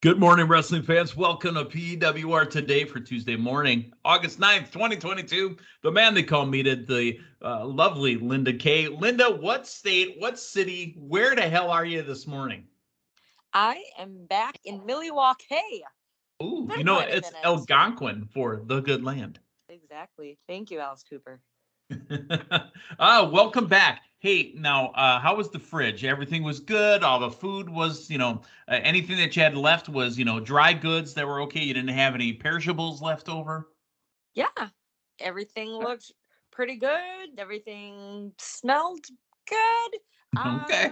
Good morning, wrestling fans. Welcome to PWR Today for Tuesday morning, August 9th, 2022. The man they call Meathead, the lovely Linda K. Linda, what state, what city, where the hell are you this morning? I am back in Milwaukee. Ooh, Been quite a it's minute. Algonquin for the good land. Exactly. Thank you, Alice Cooper. Welcome back. Hey, now, how was the fridge? Everything was good. All the food was, anything that you had left was, dry goods that were okay. You didn't have any perishables left over. Yeah, everything looked pretty good. Everything smelled good. Okay.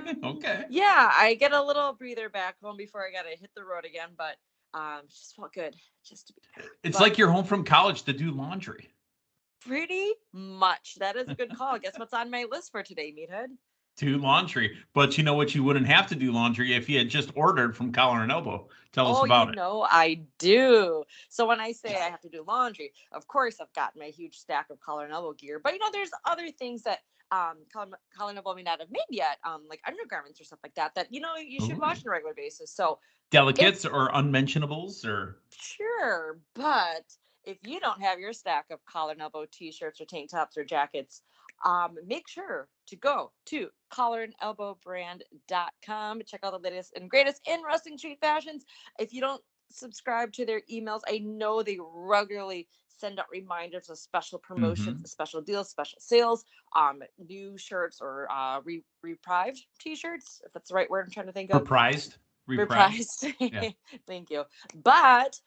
Yeah, I get a little breather back home before I gotta hit the road again, but just felt good just to be back. It's like you're home from college to do laundry. Pretty much. That is a good call. Guess what's on my list for today, Meathead? Do laundry. But you know what? You wouldn't have to do laundry if you had just ordered from Collar and Elbow. Tell us about it. I do. So when I say I have to do laundry, of course I've got my huge stack of collar and elbow gear. But there's other things that collar and elbow may not have made yet, like undergarments or stuff like that you should wash on a regular basis. So delicates or unmentionables or sure, but if you don't have your stack of collar and elbow t-shirts or tank tops or jackets, make sure to go to collarandelbowbrand.com to check out the latest and greatest in wrestling street fashions. If you don't subscribe to their emails, I know they regularly send out reminders of special promotions, special deals, special sales, new shirts or reprised t-shirts, if that's the right word I'm trying to think of. Reprised. Yeah. Thank you. But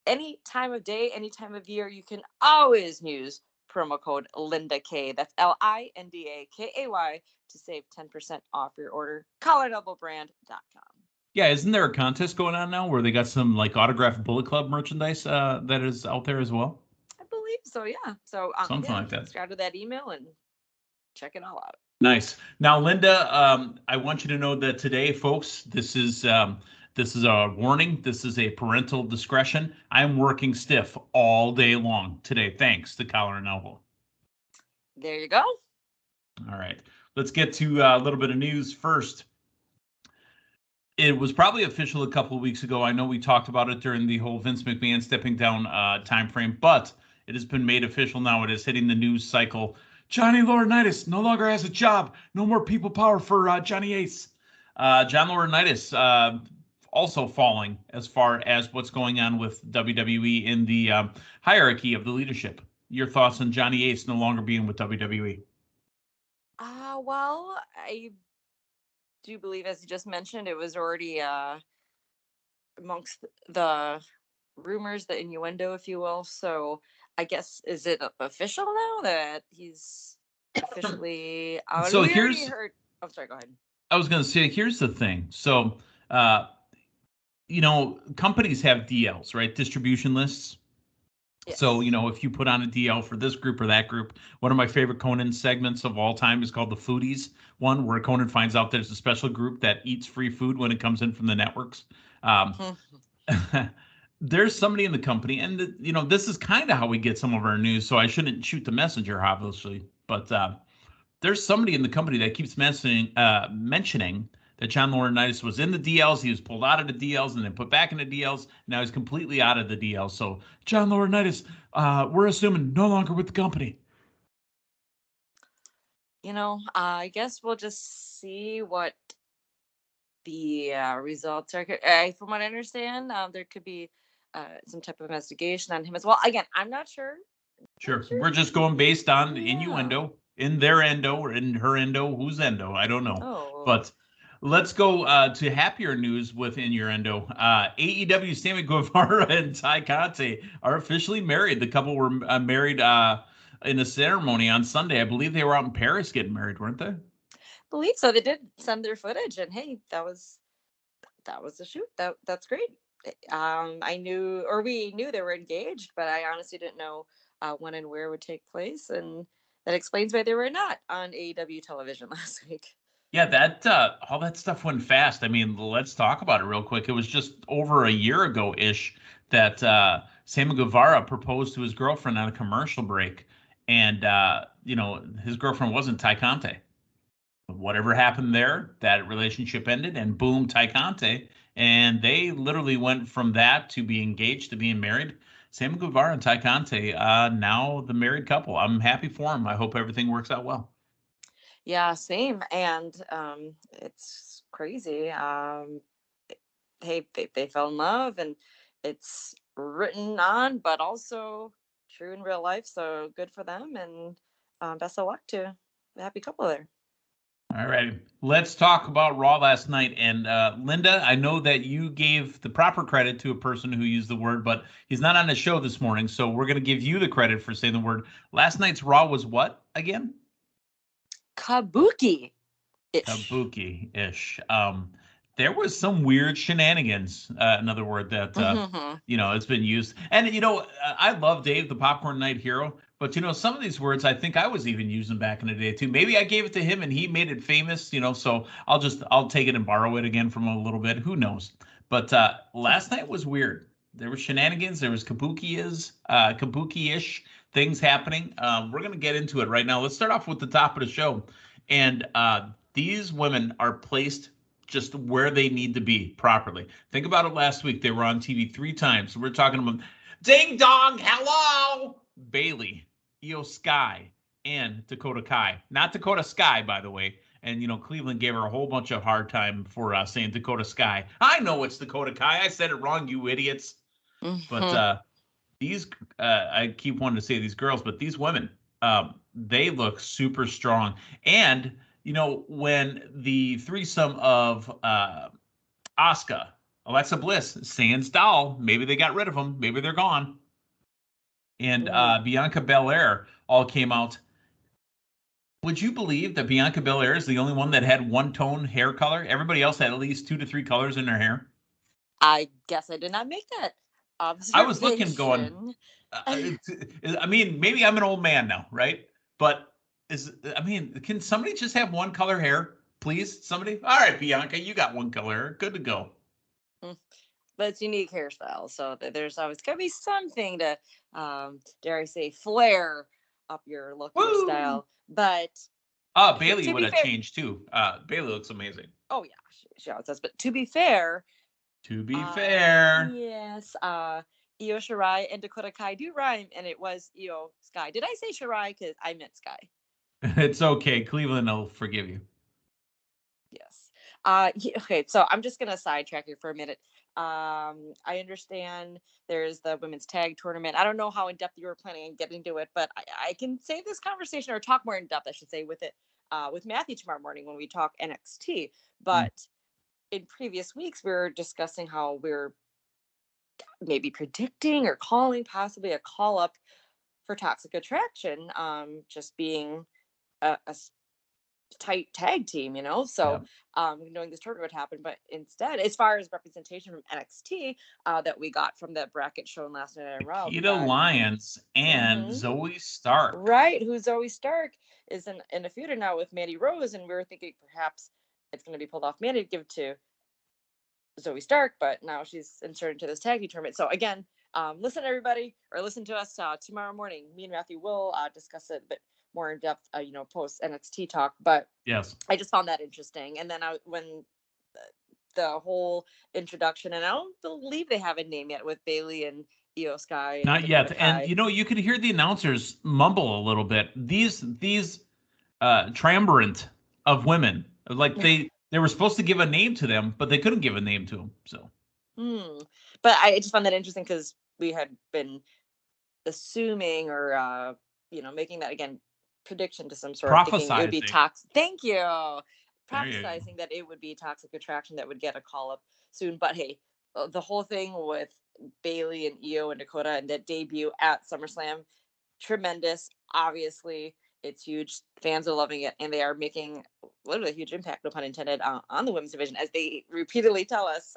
any time of day, any time of year, you can always use promo code LindaK. That's LINDAKAY to save 10% off your order. collarandelbowbrand.com. Yeah, isn't there a contest going on now where they got some like autographed Bullet Club merchandise that is out there as well? I believe so, yeah. So something like that. Subscribe to that email and check it all out. Nice. Now, Linda, I want you to know that today, folks, this is a warning. This is a parental discretion. I'm working stiff all day long today, thanks to Collar and Elbow. There you go. All right. Let's get to a little bit of news first. It was probably official a couple of weeks ago. I know we talked about it during the whole Vince McMahon stepping down time frame, but it has been made official now. It is hitting the news cycle. Johnny Laurentius no longer has a job. No more people power for Johnny Ace. John Laurentius also falling as far as what's going on with WWE in the hierarchy of the leadership. Your thoughts on Johnny Ace no longer being with WWE? Well, I do believe, as you just mentioned, it was already amongst the rumors, the innuendo, if you will. So I guess, is it official now that he's officially out? So Oh, sorry, go ahead. I was going to say, here's the thing. So, companies have DLs, right? Distribution lists. Yes. So, if you put on a DL for this group or that group, one of my favorite Conan segments of all time is called the Foodies one, where Conan finds out there's a special group that eats free food when it comes in from the networks. There's somebody in the company, and this is kind of how we get some of our news, so I shouldn't shoot the messenger, obviously, but there's somebody in the company that keeps mentioning that John Laurinaitis was in the DLs. He was pulled out of the DLs and then put back in the DLs. Now he's completely out of the DLs. So John Laurinaitis, we're assuming no longer with the company. I guess we'll just see what the results are. From what I understand, there could be some type of investigation on him as well. Again, I'm not sure. Sure. We're just going based on the innuendo, in their endo or in her endo, whose endo, I don't know. Oh. But let's go to happier news within your endo. AEW Sammy Guevara and Tay Conti are officially married. The couple were married in a ceremony on Sunday. I believe they were out in Paris getting married, weren't they? I believe so. They did send their footage, and hey, that was a shoot. That's great. We knew they were engaged, but I honestly didn't know when and where it would take place, and that explains why they were not on AEW television last week. Yeah, that all that stuff went fast. I mean, let's talk about it real quick. It was just over a year ago-ish that Sammy Guevara proposed to his girlfriend on a commercial break, and his girlfriend wasn't Tay Conti. Whatever happened there, that relationship ended, and boom, Tay Conti and they literally went from that to being engaged to being married. Sammy Guevara and Tay Conti, now the married couple. I'm happy for them. I hope everything works out well. Yeah, same. And it's crazy. They fell in love, and it's written on, but also true in real life. So good for them, and best of luck to the happy couple there. All right, let's talk about Raw last night. And Linda, I know that you gave the proper credit to a person who used the word, but he's not on the show this morning, so we're going to give you the credit for saying the word. Last night's Raw was what again? Kabuki-ish. Kabuki-ish. There was some weird shenanigans, another word that, it's been used. And, I love Dave, the Popcorn Night Hero, but, some of these words, I think I was even using back in the day, too. Maybe I gave it to him and he made it famous, so I'll take it and borrow it again from him a little bit. Who knows? But last night was weird. There were shenanigans. There was kabuki-ish things happening. We're going to get into it right now. Let's start off with the top of the show. And these women are placed just where they need to be properly. Think about it last week. They were on TV 3 times. We're talking about Ding Dong, hello, Bailey, Io Sky, and Dakota Kai. Not Dakota Sky, by the way. And, Cleveland gave her a whole bunch of hard time for saying Dakota Sky. I know it's Dakota Kai. I said it wrong, you idiots. But these, I keep wanting to say these girls, but these women, they look super strong. And when the threesome of Asuka, Alexa Bliss, Sans Doll, maybe they got rid of them, maybe they're gone, and Bianca Belair all came out. Would you believe that Bianca Belair is the only one that had one tone hair color? Everybody else had at least 2 to 3 colors in their hair. I guess I did not make that observation. I was looking going, maybe I'm an old man now, right? But can somebody just have one color hair, please? Somebody? All right, Bianca, you got one color hair. Good to go. But it's unique hairstyle, so there's always going to be something to, dare I say, flare up your look, your style. But Bailey would have changed too. Bailey looks amazing. Oh yeah, she always does. But to be fair, yes, Io Shirai and Dakota Kai do rhyme, and it was Io Sky. Did I say Shirai? Because I meant Sky. It's okay. Cleveland will forgive you. Yes. Okay, so I'm just going to sidetrack you for a minute. I understand there's the women's tag tournament. I don't know how in depth you were planning on getting into it, but I can save this conversation, or talk more in depth, I should say, with it with Matthew tomorrow morning when we talk NXT. But in previous weeks, we were discussing how we're maybe predicting or calling possibly a call up for Toxic Attraction, just being a tight tag team, so knowing this tournament would happen. But instead, as far as representation from NXT that we got from the bracket shown last night in Raw, Nikita Lyons and Zoe Stark, right? Who Zoe Stark is in a feud now with Mandy Rose, and we were thinking perhaps it's going to be pulled off Mandy to give to Zoe Stark, but now she's inserted into this tag team tournament. So again, listen everybody, or listen to us tomorrow morning. Me and Matthew will discuss it a bit more in depth, post NXT talk. But yes, I just found that interesting. And then when the whole introduction, and I don't believe they have a name yet with Bailey and Io Sky. Not yet. And you could hear the announcers mumble a little bit. These triumvirate of women, like they were supposed to give a name to them, but they couldn't give a name to them. So, but I just found that interesting because we had been assuming, or making that again prediction to some sort of thinking it would be toxic. Thank you. Prophesizing that it would be Toxic Attraction that would get a call up soon. But hey, the whole thing with Bailey and Io and Dakota and that debut at SummerSlam, tremendous. Obviously, it's huge. Fans are loving it, and they are making literally a huge impact, no pun intended, on the women's division, as they repeatedly tell us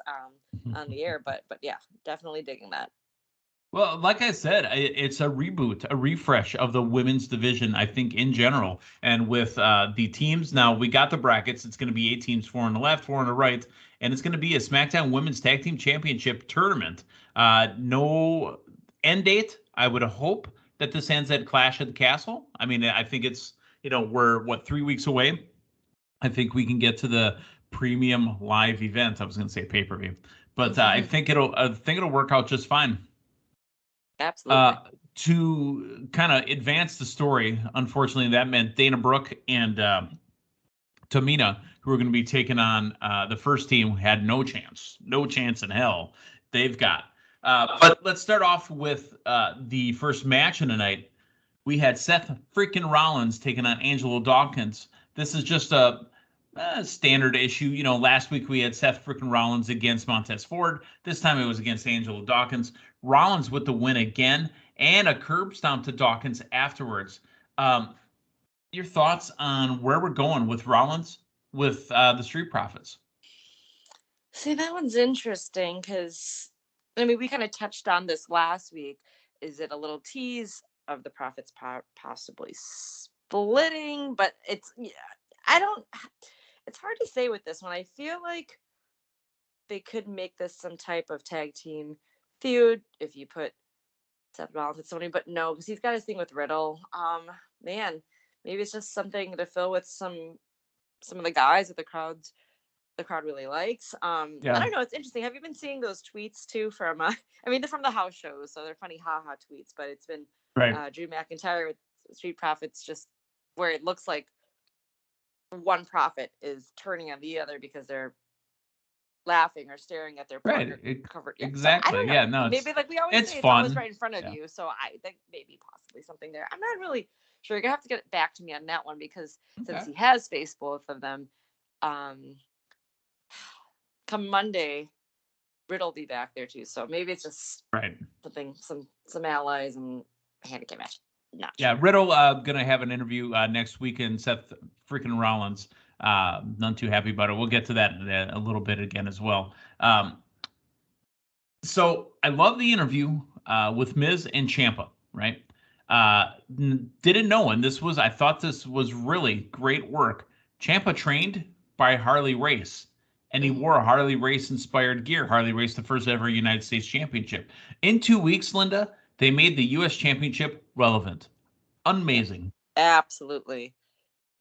on the air. But yeah, definitely digging that. Well, like I said, it's a reboot, a refresh of the women's division, I think, in general. And with the teams, now we got the brackets. It's going to be 8 teams, 4 on the left, 4 on the right. And it's going to be a SmackDown Women's Tag Team Championship tournament. No end date. I would hope that this ends at Clash at the Castle. I mean, I think it's, we're 3 weeks away. I think we can get to the premium live event. I was going to say pay-per-view, but I think it'll work out just fine. Absolutely. To kind of advance the story, unfortunately, that meant Dana Brooke and Tamina, who are going to be taking on the first team, had no chance in hell. They've got. But let's start off with the first match of the night. We had Seth freaking Rollins taking on Angelo Dawkins. This is just a standard issue. You know, last week we had Seth freaking Rollins against Montez Ford. This time it was against Angelo Dawkins. Rollins with the win again, and a curb stomp to Dawkins afterwards. Your thoughts on where we're going with Rollins with the Street Profits? See, that one's interesting because, I mean, we kind of touched on this last week. Is it a little tease of the Profits possibly splitting? But it's hard to say with this one. I feel like they could make this some type of tag team feud if you put Seth Rollins with Sony, but no, because he's got his thing with Riddle. Man, maybe it's just something to fill with some of the guys that the crowd really likes. I don't know. It's interesting. Have you been seeing those tweets too from? I mean, they're from the house shows, so they're funny haha tweets. But it's been Drew McIntyre with Street Profits, just where it looks like one Prophet is turning on the other because they're laughing or staring at their partner covered. Yeah. Exactly. So, no, maybe like we always say, it's always right in front of you. So I think maybe possibly something there. I'm not really sure. You're gonna have to get back to me on that one because since he has faced both of them, come Monday, Riddle will be back there too. So maybe it's just something, some allies and a handicap match. Not sure. Riddle gonna have an interview next week, and Seth freaking Rollins. None too happy about it. We'll get to that in a little bit again as well. So I love the interview with Miz and Ciampa, right? Didn't know, and I thought this was really great work. Ciampa trained by Harley Race, and he wore a Harley Race inspired gear. Harley Race, the first ever United States Championship. In 2 weeks, Linda, they made the U.S. Championship relevant. Amazing. Absolutely.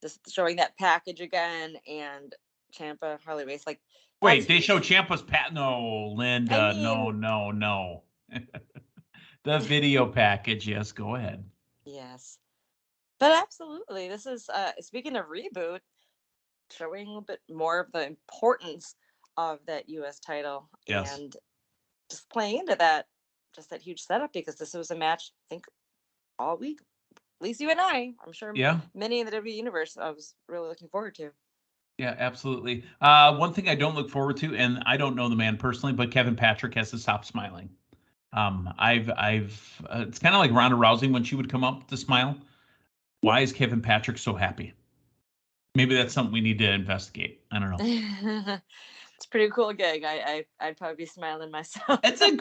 Just showing that package again, and Ciampa, Harley Race. Like, wait, they show Ciampa's No, Linda, no. The video package. Yes, go ahead. Yes, but absolutely, this is speaking of reboot, showing a little bit more of the importance of that U.S. title, and just playing into that, just that huge setup, because this was a match I think all week. At least you and I'm sure many in the WWE universe I was really looking forward to. Yeah, absolutely. One thing I don't look forward to, and I don't know the man personally, but Kevin Patrick has to stop smiling. It's kind of like Ronda Rousey when she would come up to smile. Why is Kevin Patrick so happy? Maybe that's something we need to investigate. I don't know. It's a pretty cool gig. I'd probably be smiling myself. It's a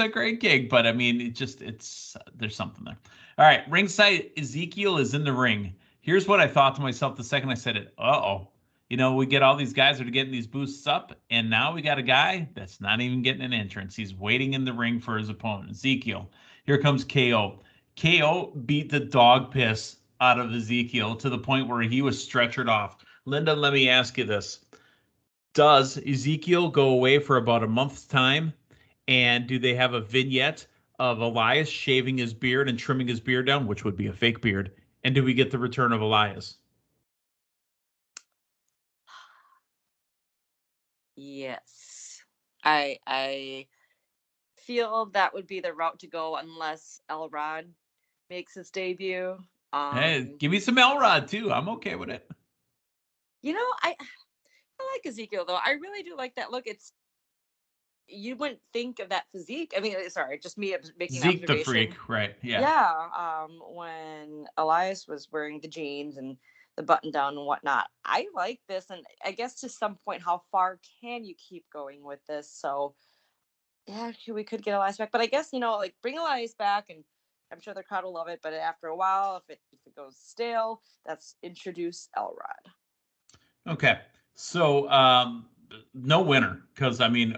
great gig, but I mean, there's something there. All right, ringside Ezekiel is in the ring. Here's what I thought to myself the second I said it. You know, we get all these guys that are getting these boosts up, and now we got a guy that's not even getting an entrance. He's waiting in the ring for his opponent, Ezekiel. Here comes KO. KO beat the dog piss out of Ezekiel to the point where he was stretchered off. Linda, let me ask you this. Does Ezekiel go away for about a month's time? And do they have a vignette of Elias shaving his beard and trimming his beard down, which would be a fake beard? And do we get the return of Elias? Yes. I feel that would be the route to go unless Elrod makes his debut. Hey, give me some Elrod too. I'm okay with it. You know, I like Ezekiel though. I really do like that look. You wouldn't think of that physique. I mean, sorry, just me making Zeke the Freak, right? Yeah. Yeah. When Elias was wearing the jeans and the button down and whatnot, I like this, and I guess to some point, how far can you keep going with this? So, yeah, we could get Elias back, but I guess like bring Elias back, and I'm sure the crowd will love it. But after a while, if it goes stale, that's introduce Elrod. Okay, so no winner, because I mean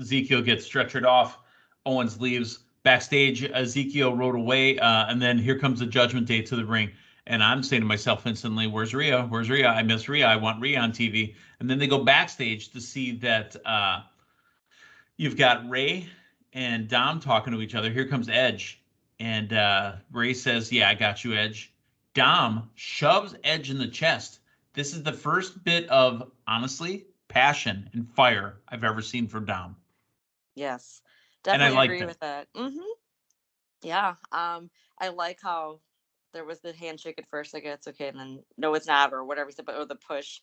Ezekiel gets stretchered off. Owens leaves backstage. Ezekiel rode away, and then here comes the Judgment Day to the ring. And I'm saying to myself instantly, where's Rhea? Where's Rhea? I miss Rhea. I want Rhea on TV. And then they go backstage to see that you've got Ray and Dom talking to each other. Here comes Edge. And Ray says, yeah, I got you, Edge. Dom shoves Edge in the chest. This is the first bit of, honestly, passion and fire I've ever seen for Dom. Yes, And I definitely liked agree it. with that. Yeah. I like how there was the handshake at first, like it's okay, and then no, it's not, or whatever he said, or the push.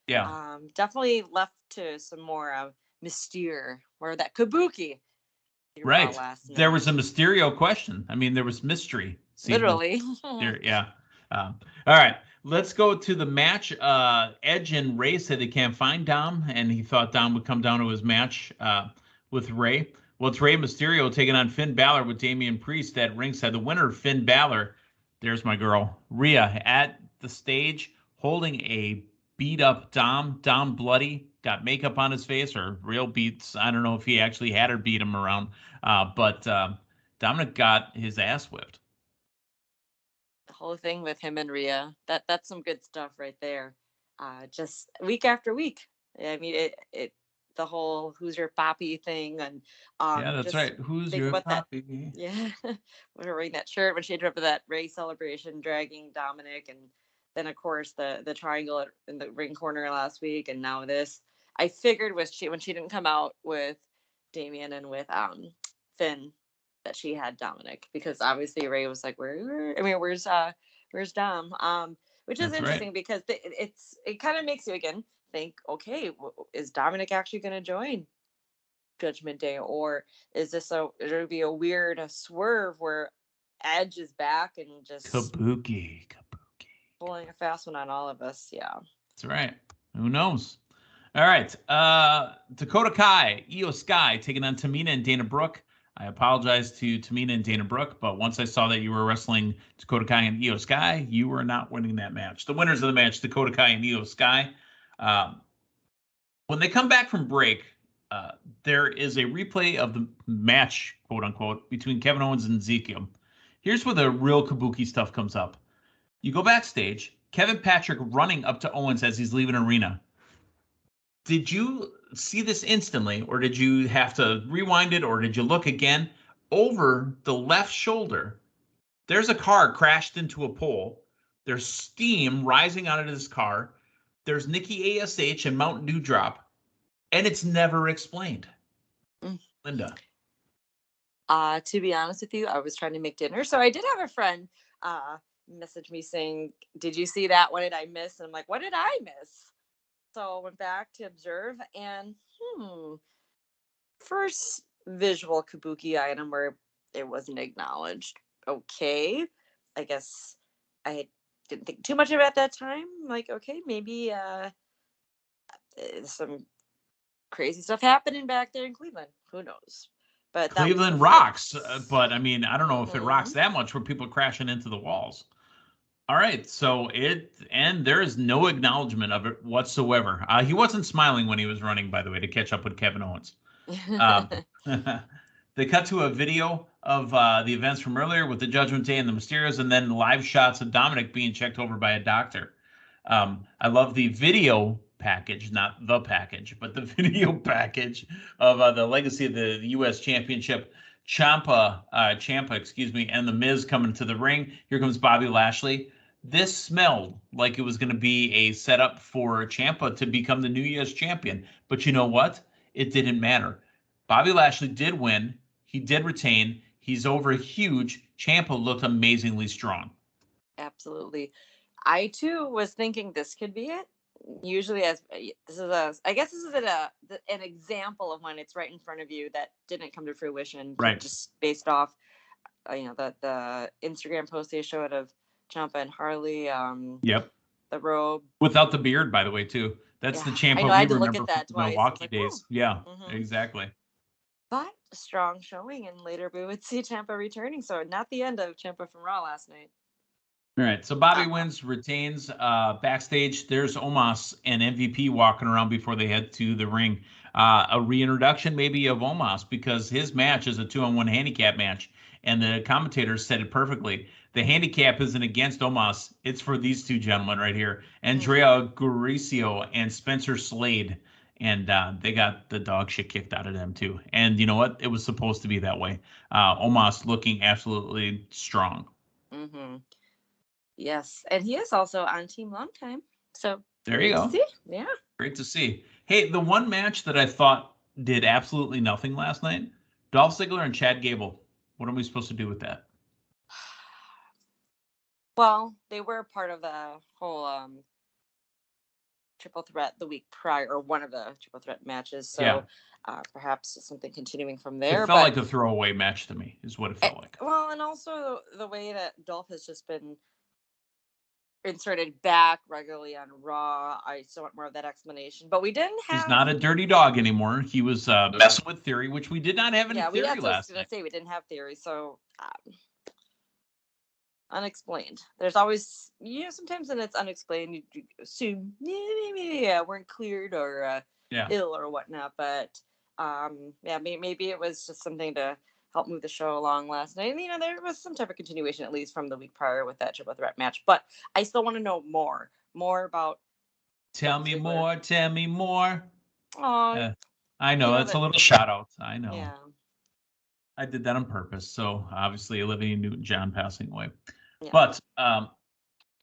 Yeah. Definitely left to some more mystere or that kabuki Right. last There night. was a Mysterio question. I mean, there was mystery. Literally. Yeah. All right. Let's go to the match. Edge and Ray said they can't find Dom, and he thought Dom would come down to his match with Ray. Well, it's Rey Mysterio taking on Finn Balor with Damian Priest at ringside. The winner, Finn Balor. There's my girl, Rhea, at the stage holding a beat up Dom. Dom bloody, got makeup on his face or real beats. I don't know if he actually had her beat him around, but Dominic got his ass whipped. The whole thing with him and Rhea, that's some good stuff right there. Just week after week. I mean, it the whole "who's your papi" thing, and Yeah, that's just right. Who's think your about that. papi? Yeah, wearing that shirt when she interrupted that Ray celebration, dragging Dominic, and then of course the triangle in the ring corner last week, and now this. I figured when she didn't come out with Damian and with Finn, that she had Dominic, because obviously Ray was like, where's Dom? Which is That's interesting right. because it kind of makes you again think, okay, is Dominic actually going to join Judgment Day, or is this it'll be a weird swerve where Edge is back and just Kabuki. pulling a fast one on all of us? Yeah, That's right. Who knows? All right. Dakota Kai, Io Sky taking on Tamina and Dana Brooke. I apologize to Tamina and Dana Brooke, but once I saw that you were wrestling Dakota Kai and Io Sky, you were not winning that match. The winners of the match, Dakota Kai and Io Sky. When they come back from break, there is a replay of the match, quote unquote, between Kevin Owens and Ezekiel. Here's where the real kabuki stuff comes up. You go backstage, Kevin Patrick running up to Owens as he's leaving arena. Did you see this instantly, or did you have to rewind it, or did you look again? Over the left shoulder, there's a car crashed into a pole. There's steam rising out of this car. There's Nikki ASH and Mountain Dew Drop, and it's never explained. Linda. To be honest with you, I was trying to make dinner, so I did have a friend message me saying, "Did you see that? What did I miss?" And I'm like, "What did I miss?" So I went back to observe, and first visual kabuki item where it wasn't acknowledged. Okay, I guess I didn't think too much of it at that time. Like, okay, maybe some crazy stuff happening back there in Cleveland. Who knows? But Cleveland rocks, but I mean, I don't know if it rocks that much where people crashing into the walls. All right, so and there is no acknowledgement of it whatsoever. He wasn't smiling when he was running, by the way, to catch up with Kevin Owens. They cut to a video of the events from earlier with the Judgment Day and the Mysterios, and then live shots of Dominic being checked over by a doctor. I love the video package, not the package, but the video package of the legacy of the U.S. Championship. Ciampa, and the Miz coming to the ring. Here comes Bobby Lashley. This smelled like it was going to be a setup for Ciampa to become the new U.S. champion. But you know what? It didn't matter. Bobby Lashley did win. He did retain. He's over huge. Ciampa looked amazingly strong. Absolutely. I too was thinking this could be it. Usually, I guess this is an example of when it's right in front of you that didn't come to fruition, right? Just based off, the Instagram post they showed of Ciampa and Harley. Yep. The robe without the beard, by the way, too. That's the Ciampa we remember look at that from the Milwaukee days. Yeah, exactly. But a strong showing, and later we would see Ciampa returning. So not the end of Ciampa from Raw last night. All right, so Bobby wins, retains. Backstage, there's Omos and MVP walking around before they head to the ring. A reintroduction maybe of Omos because his match is a 2-on-1 handicap match, and the commentators said it perfectly. The handicap isn't against Omos; it's for these two gentlemen right here, Andrea Guricio and Spencer Slade, and they got the dog shit kicked out of them too. And you know what? It was supposed to be that way. Omos looking absolutely strong. Mm-hmm. Yes, and he is also on Team Long Time. So there you go. See? Yeah. Great to see. Hey, the one match that I thought did absolutely nothing last night, Dolph Ziggler and Chad Gable. What are we supposed to do with that? Well, they were part of the whole triple threat the week prior, or one of the triple threat matches. So perhaps something continuing from there. It felt like a throwaway match to me, is what it felt like. Well, and also the way that Dolph has just been inserted back regularly on Raw. I still want more of that explanation, but we didn't have. He's not a dirty dog anymore. He was messing with Theory, which we did not have any Theory last night. I was going to say we didn't have Theory, so unexplained. There's always, sometimes when it's unexplained, you assume weren't cleared or ill or whatnot. But maybe it was just something to help move the show along last night. And, there was some type of continuation, at least from the week prior with that triple threat match. But I still want to know more about. Tell me more. Oh, I know. That's a little shout out. I know. Yeah. I did that on purpose. So obviously Olivia Newton-John passing away. Yeah. But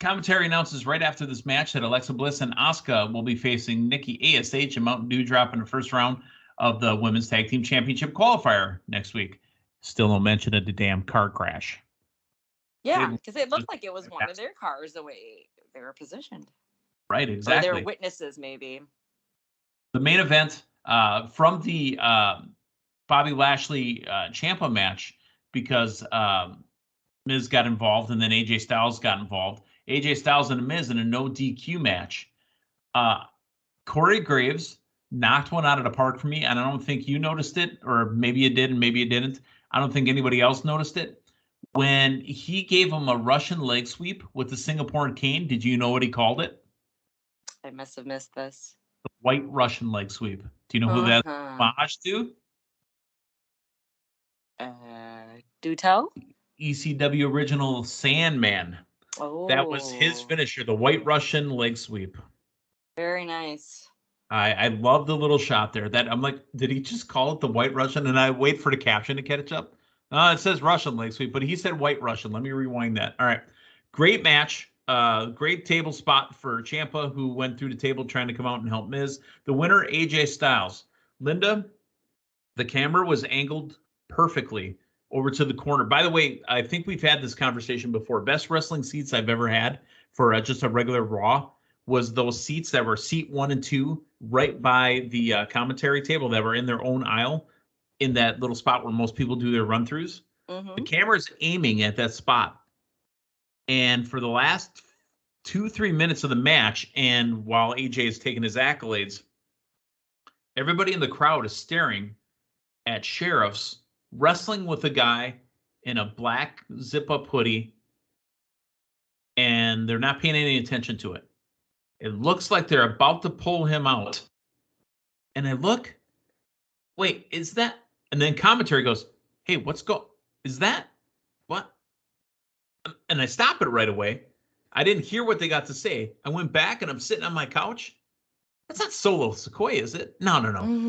commentary announces right after this match that Alexa Bliss and Asuka will be facing Nikki ASH and Mountain Dew Drop in the first round of the Women's Tag Team Championship qualifier next week. Still no mention of the damn car crash. Yeah, because it looked like it was one of their cars the way they were positioned. Right, exactly. Or they were witnesses, maybe. The main event from the Bobby Lashley Ciampa match, because Miz got involved and then AJ Styles got involved. AJ Styles and Miz in a no DQ match. Corey Graves knocked one out of the park for me, and I don't think you noticed it, or maybe you did and maybe you didn't. I don't think anybody else noticed it. When he gave him a Russian leg sweep with the Singapore cane, did you know what he called it? I must have missed this. The White Russian leg sweep. Do you know who that's homage to? Do tell? ECW original Sandman. Oh. That was his finisher, the White Russian leg sweep. Very nice. I love the little shot there. That I'm like, did he just call it the White Russian? And I wait for the caption to catch up. It says Russian leg sweep, but he said White Russian. Let me rewind that. All right. Great match. Great table spot for Ciampa, who went through the table trying to come out and help Miz. The winner, AJ Styles. Linda, the camera was angled perfectly over to the corner. By the way, I think we've had this conversation before. Best wrestling seats I've ever had for just a regular Raw was those seats that were seat 1 and 2 right by the commentary table that were in their own aisle in that little spot where most people do their run-throughs. Mm-hmm. The camera's aiming at that spot. And for the last 2-3 minutes of the match, and while AJ is taking his accolades, everybody in the crowd is staring at Sheriff's wrestling with a guy in a black zip-up hoodie, and they're not paying any attention to it. It looks like they're about to pull him out. And I look, wait, is that? And then commentary goes, hey, is that? What? And I stop it right away. I didn't hear what they got to say. I went back and I'm sitting on my couch. That's not Solo Sikoa, is it? No.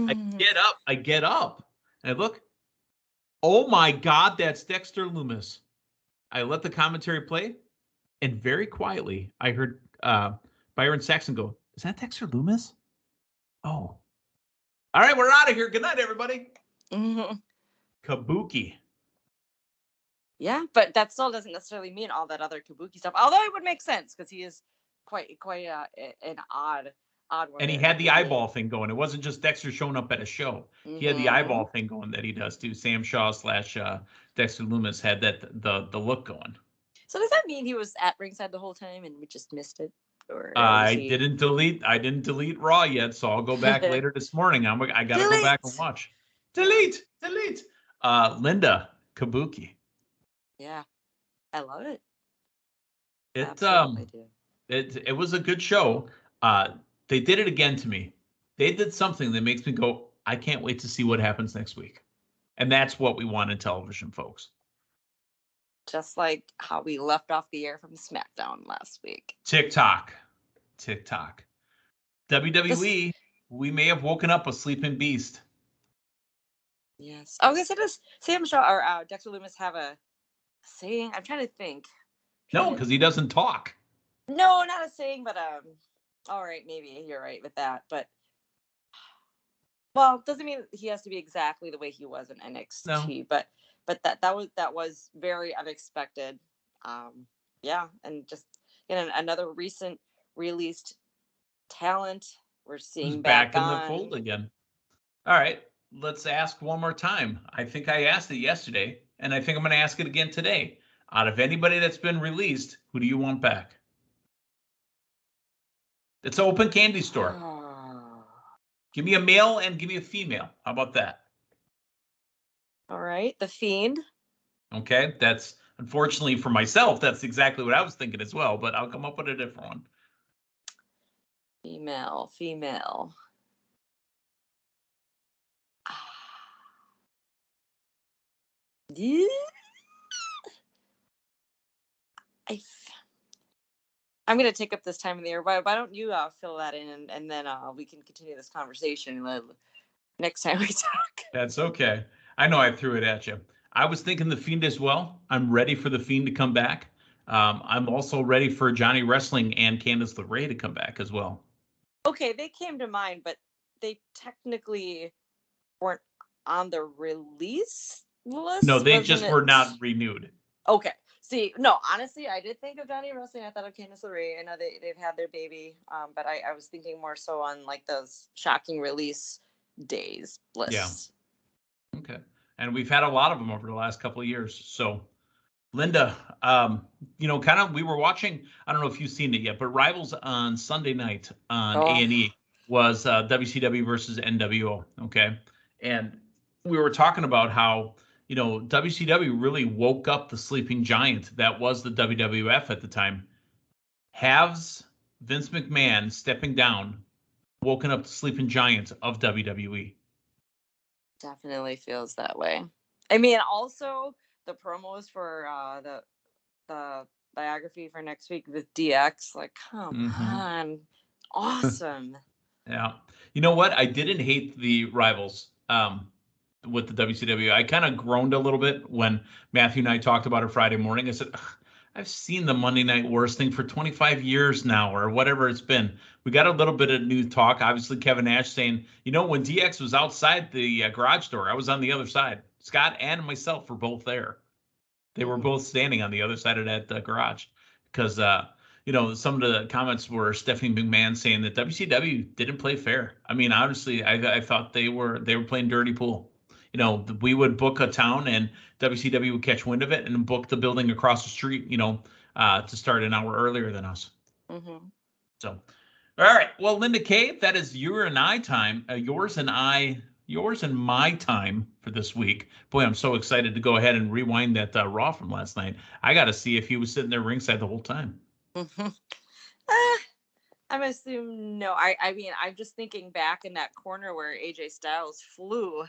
I get up. And I look. Oh my God, that's Dexter Lumis. I let the commentary play. And very quietly, I heard Byron Saxon go, is that Dexter Lumis? Oh. All right, we're out of here. Good night, everybody. Mm-hmm. Kabuki. Yeah, but that still doesn't necessarily mean all that other Kabuki stuff. Although it would make sense because he is quite an odd one. And he had the eyeball thing going. It wasn't just Dexter showing up at a show. Mm-hmm. He had the eyeball thing going that he does too. Sam Shaw / Dexter Lumis had that the look going. So does that mean he was at ringside the whole time and we just missed it? Or I didn't delete Raw yet, so I'll go back later this morning. I gotta go back and watch. Delete. Linda Kabuki. Yeah, I love it. Absolutely do. It was a good show. They did it again to me. They did something that makes me go, I can't wait to see what happens next week. And that's what we want in television, folks. Just like how we left off the air from SmackDown last week. TikTok. WWE, we may have woken up a sleeping beast. Yes. I was going to say, does Sam Shaw or Dexter Lumis have a saying? I'm trying to think. No, because he doesn't talk. No, not a saying, but all right, maybe you're right with that. But well, doesn't mean he has to be exactly the way he was in NXT, No. but that was very unexpected. Yeah, and just another recent released talent we're seeing back in the fold again. All right, let's ask one more time. I think I asked it yesterday, and I think I'm going to ask it again today. Out of anybody that's been released, who do you want back? It's an open candy store. Give me a male and give me a female. How about that? All right, The Fiend. Okay, that's unfortunately for myself, that's exactly what I was thinking as well, but I'll come up with a different one. Female. Yeah. I'm going to take up this time of the year. Why don't you fill that in, and then we can continue this conversation next time we talk. That's okay. I know I threw it at you. I was thinking The Fiend as well. I'm ready for The Fiend to come back. I'm also ready for Johnny Wrestling and Candice LeRae to come back as well. Okay, they came to mind, but they technically weren't on the release list. No, they just were not renewed. Okay. See, no, honestly, I did think of Johnny Wrestling. I thought of Candice LeRae. I know they've had their baby, but I was thinking more so on like those shocking release days lists. Yeah. Okay. And we've had a lot of them over the last couple of years. So, Linda, we were watching, I don't know if you've seen it yet, but Rivals on Sunday night on A&E was WCW versus NWO. Okay. And we were talking about how, WCW really woke up the sleeping giant that was the WWF at the time. Has Vince McMahon stepping down woken up the sleeping giant of WWE? Definitely feels that way. I mean, also the promos for the biography for next week with DX, like, come on, awesome. Yeah. You know what? I didn't hate the Rivals with the WCW. I kind of groaned a little bit when Matthew and I talked about it Friday morning. I said, I've seen the Monday Night Wars thing for 25 years now, or whatever it's been. We got a little bit of new talk. Obviously, Kevin Nash saying, when DX was outside the garage door, I was on the other side. Scott and myself were both there. They were both standing on the other side of that garage because, some of the comments were Stephanie McMahon saying that WCW didn't play fair. I mean, honestly, I thought they were playing dirty pool. We would book a town and WCW would catch wind of it and book the building across the street, to start an hour earlier than us. Mm-hmm. So, all right. Well, Linda Kay, that is yours and my time for this week. Boy, I'm so excited to go ahead and rewind that Raw from last night. I got to see if he was sitting there ringside the whole time. Mm-hmm. I'm assuming no. I mean, I'm just thinking back in that corner where AJ Styles flew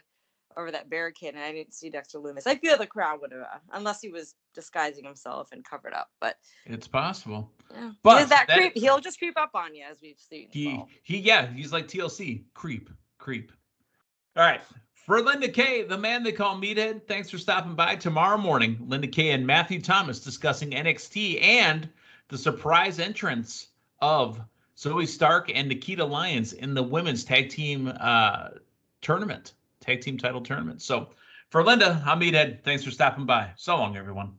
over that barricade, and I didn't see Dexter Lumis. I feel the crowd would have, unless he was disguising himself and covered up. But it's possible. Yeah. But that creep, he'll just creep up on you, as we've seen. He's like TLC, creep. All right. For Linda Kay, the man they call Meathead, thanks for stopping by. Tomorrow morning, Linda Kay and Matthew Thomas discussing NXT and the surprise entrance of Zoe Stark and Nikita Lyons in the women's tag team title tournament. So for Linda, I'm Meathead. Thanks for stopping by. So long, everyone.